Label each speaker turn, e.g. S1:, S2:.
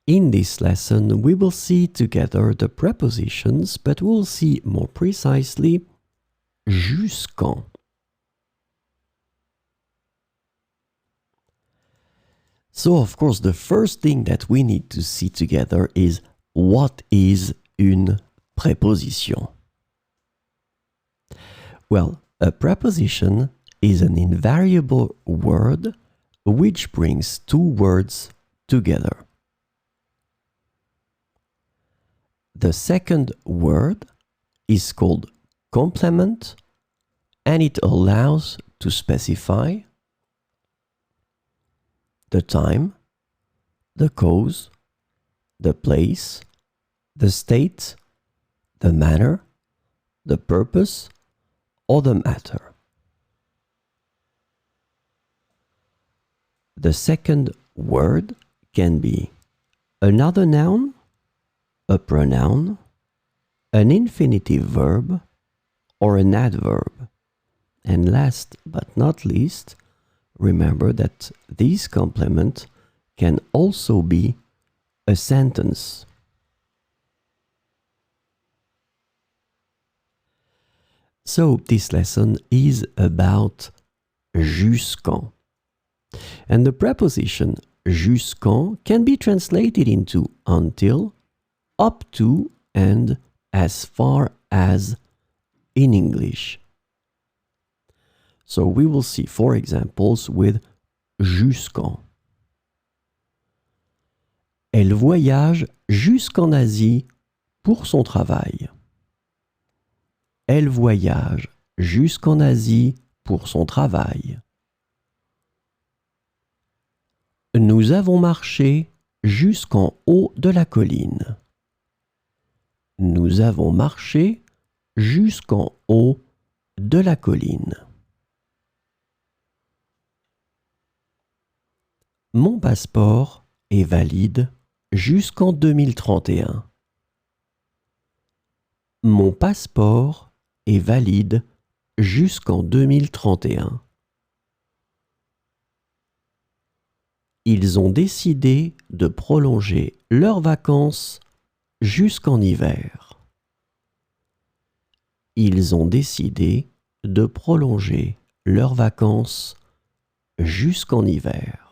S1: In this lesson, we will see together the prepositions, but we'll see more precisely jusqu'en. So, of course, the first thing that we need to see together is what is une préposition? Well, a preposition is an invariable word which brings two words together. The second word is called complement, and it allows to specify the time, the cause, the place, the state, the manner, the purpose, or the matter. The second word can be another noun, a pronoun, an infinitive verb, or an adverb. And last but not least, remember that this complement can also be a sentence. So this lesson is about jusqu'en. And the preposition jusqu'en can be translated into until, up to, and as far as in English. So we will see four examples with jusqu'en. Elle voyage jusqu'en Asie pour son travail. Elle voyage jusqu'en Asie pour son travail. Nous avons marché jusqu'en haut de la colline. Nous avons marché jusqu'en haut de la colline. Mon passeport est valide jusqu'en 2031. Mon passeport est valide jusqu'en 2031. Ils ont décidé de prolonger leurs vacances jusqu'en hiver. Ils ont décidé de prolonger leurs vacances jusqu'en hiver.